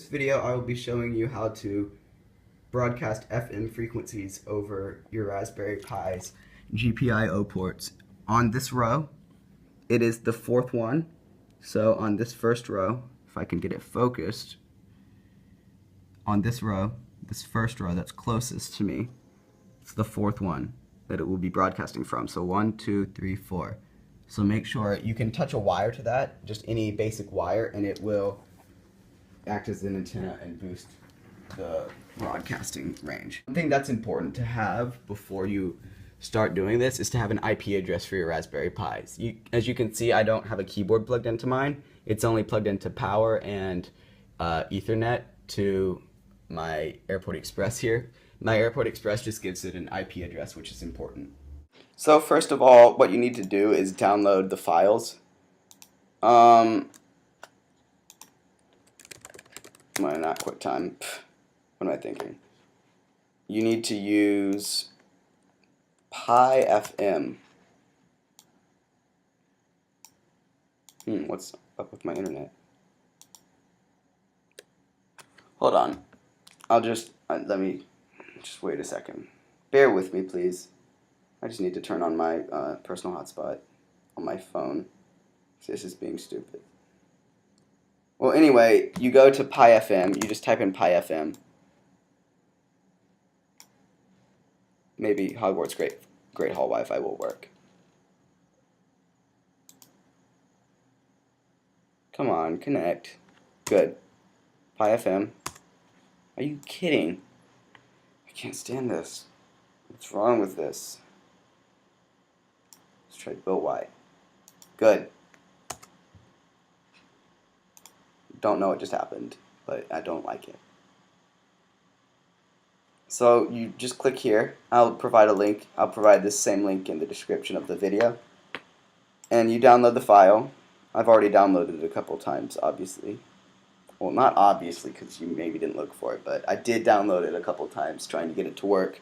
this video, I will be showing you how to broadcast FM frequencies over your Raspberry Pi's GPIO ports. On this row, it is the fourth one. So on this first row, if I can get it focused, on this row, this first row that's closest to me, it's the fourth one that it will be broadcasting from. So 1, 2, 3, 4. So make sure you can touch a wire to that, just any basic wire, and it will act as an antenna and boost the broadcasting range. One thing that's important to have before you start doing this is to have an IP address for your Raspberry Pis. As you can see, I don't have a keyboard plugged into mine. It's only plugged into power and Ethernet to my Airport Express here. My Airport Express just gives it an IP address, which is important. So first of all, what you need to do is download the files. Why not QuickTime? What am I thinking? You need to use PyFM. What's up with my internet? Hold on. Let me just wait a second. Bear with me, please. I just need to turn on my personal hotspot on my phone. This is being stupid. Well, anyway, you go to PyFM. You just type in PyFM. Maybe Hogwarts Great Hall Wi-Fi will work. Come on, connect. Good. PyFM. Are you kidding? I can't stand this. What's wrong with this? Let's try Bill Y. Good. Don't know what just happened, but I don't like it. So you just click here. I'll provide a link. I'll provide this same link in the description of the video. And you download the file. I've already downloaded it a couple times, obviously. Well, not obviously, because you maybe didn't look for it, but I did download it a couple times trying to get it to work.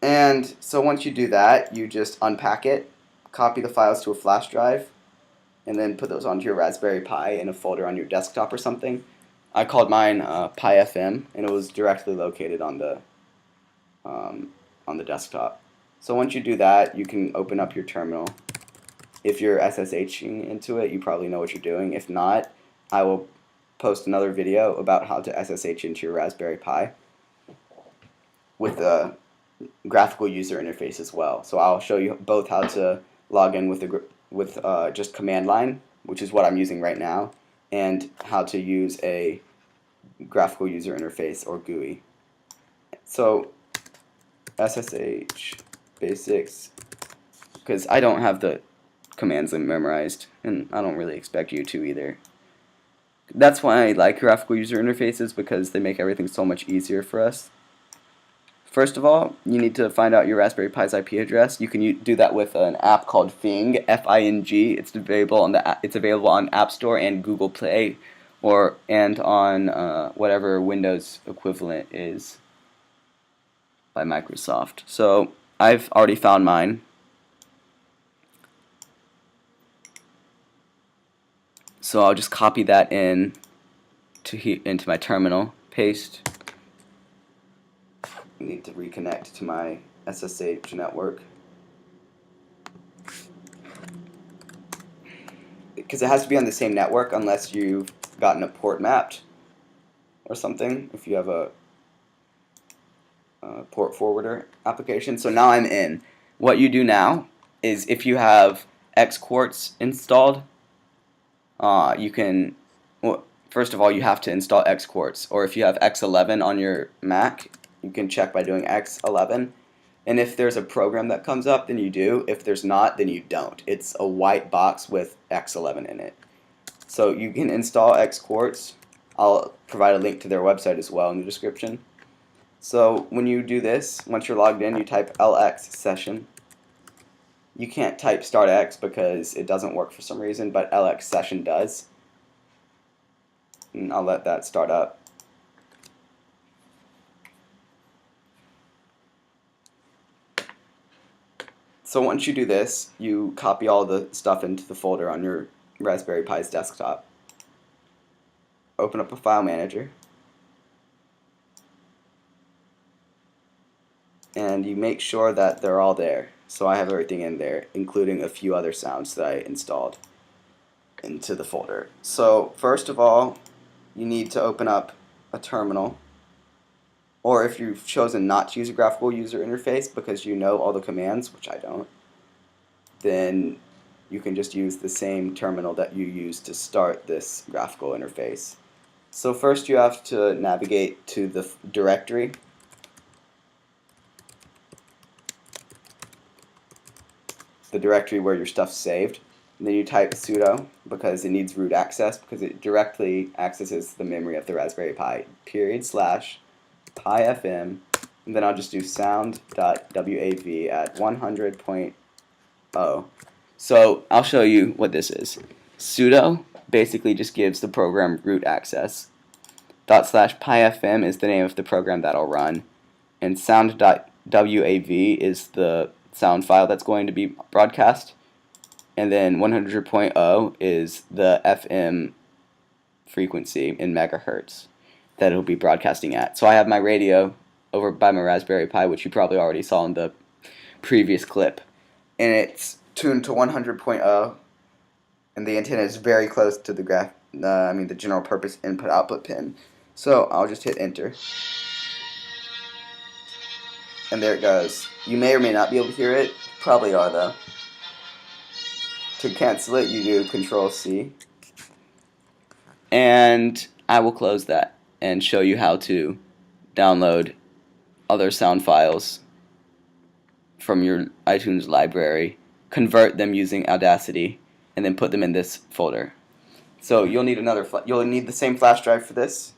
And so once you do that, you just unpack it, copy the files to a flash drive, and then put those onto your Raspberry Pi in a folder on your desktop or something. I called mine PyFM, and it was directly located on the desktop. So once you do that, you can open up your terminal. If you're SSHing into it, you probably know what you're doing. If not, I will post another video about how to SSH into your Raspberry Pi with a graphical user interface as well. So I'll show you both how to log in with just command line, which is what I'm using right now, and how to use a graphical user interface or GUI. So SSH basics, because I don't have the commands memorized, and I don't really expect you to either. That's why I like graphical user interfaces, because they make everything so much easier for us. First of all, you need to find out your Raspberry Pi's IP address. You can do that with an app called Fing, F-I-N-G. It's available on App Store and Google Play, and on whatever Windows equivalent is by Microsoft. So I've already found mine. So I'll just copy that into my terminal, paste. I need to reconnect to my SSH network, because it has to be on the same network unless you've gotten a port mapped or something, if you have a port forwarder application. So now I'm in. What you do now is, if you have Xquartz installed, first of all, you have to install Xquartz, or if you have X11 on your Mac, you can check by doing X11, and if there's a program that comes up, then you do. If there's not, then you don't. It's a white box with X11 in it. So you can install Xquartz. I'll provide a link to their website as well in the description. So when you do this, once you're logged in, you type LX session. You can't type start X because it doesn't work for some reason, but LX session does. And I'll let that start up. So once you do this, you copy all the stuff into the folder on your Raspberry Pi's desktop. open up a file manager, and you make sure that they're all there. So I have everything in there, including a few other sounds that I installed into the folder. So first of all, you need to open up a terminal, or if you've chosen not to use a graphical user interface because you know all the commands, which I don't, then you can just use the same terminal that you used to start this graphical interface. So first you have to navigate to the directory. The directory where your stuff's saved. And then you type sudo because it needs root access, because it directly accesses the memory of the Raspberry Pi, /pifm, and then I'll just do sound.wav at 100.0. So I'll show you what this is. Sudo basically just gives the program root access. /pifm is the name of the program that'll run, and sound.wav is the sound file that's going to be broadcast, and then 100.0 is the FM frequency in megahertz that it'll be broadcasting at. So I have my radio over by my Raspberry Pi, which you probably already saw in the previous clip, and it's tuned to 100.0, and the antenna is very close to the the general purpose input output pin. So I'll just hit enter, and there it goes. You may or may not be able to hear it. Probably are though. To cancel it, you do Control-C, and I will close that and show you how to download other sound files from your iTunes library, convert them using Audacity, and then put them in this folder. So you'll need you'll need the same flash drive for this.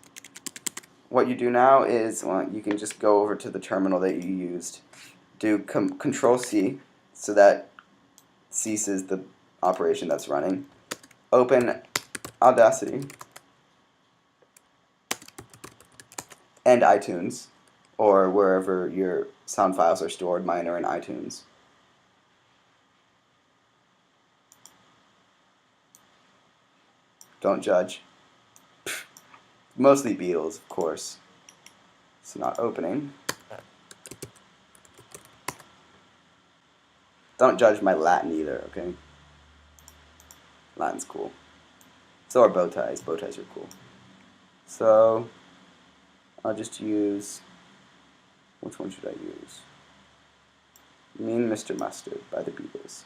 What you do now is, well, you can just go over to the terminal that you used, do Control-C, so that ceases the operation that's running. Open Audacity and iTunes, or wherever your sound files are stored. Mine are in iTunes. Don't judge. Mostly Beatles, of course. It's not opening. Don't judge my Latin either, okay? Latin's cool. So are bow ties. Bow ties are cool. So I'll just use, which one should I use? Mean Mr. Mustard by the Beatles.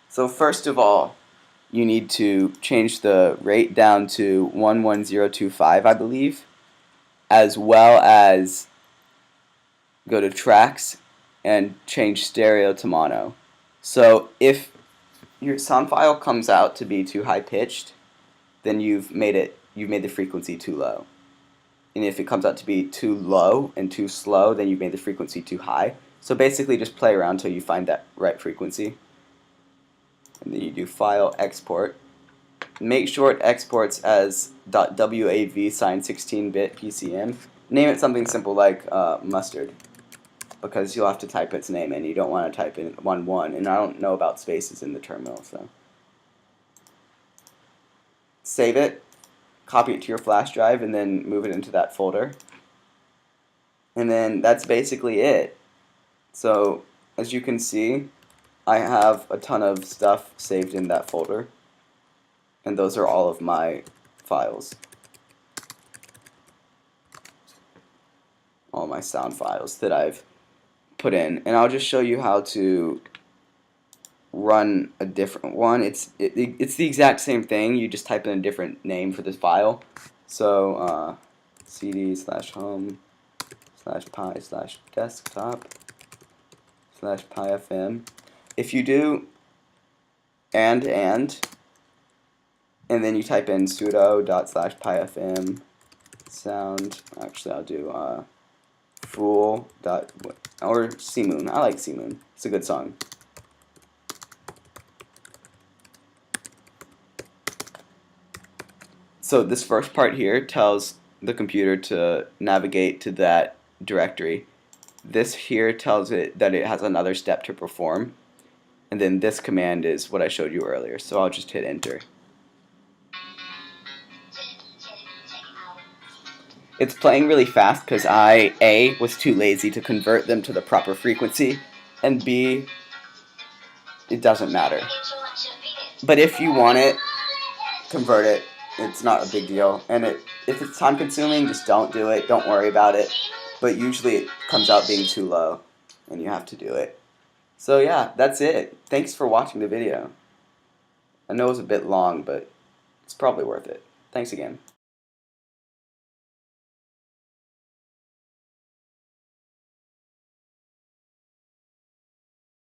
So first of all, you need to change the rate down to 11025, I believe, as well as go to tracks and change stereo to mono. So if your sound file comes out to be too high pitched, then you've made the frequency too low. And if it comes out to be too low and too slow, then you've made the frequency too high. So basically just play around until you find that right frequency. And then you do File, Export. Make sure it exports as .wav signed 16-bit PCM. Name it something simple like mustard, because you'll have to type its name in. You don't want to type in 11, and I don't know about spaces in the terminal. So save it, copy it to your flash drive, and then move it into that folder. And then that's basically it. So as you can see, I have a ton of stuff saved in that folder, and those are all of my files. All my sound files that I've put in, and I'll just show you how to run a different one. It's the exact same thing. You just type in a different name for this file. So cd/home/pi/desktop/pifm. If you do and then you type in sudo./pifm sound. Actually, I'll do fool dot or Seamoon. I like Seamoon. It's a good song. So this first part here tells the computer to navigate to that directory. This here tells it that it has another step to perform. And then this command is what I showed you earlier. So I'll just hit enter. It's playing really fast because I, A, was too lazy to convert them to the proper frequency, and B, it doesn't matter. But if you want it, convert it. It's not a big deal. And if it's time consuming, just don't do it. Don't worry about it. But usually it comes out being too low, and you have to do it. So yeah, that's it. Thanks for watching the video. I know it was a bit long, but it's probably worth it. Thanks again.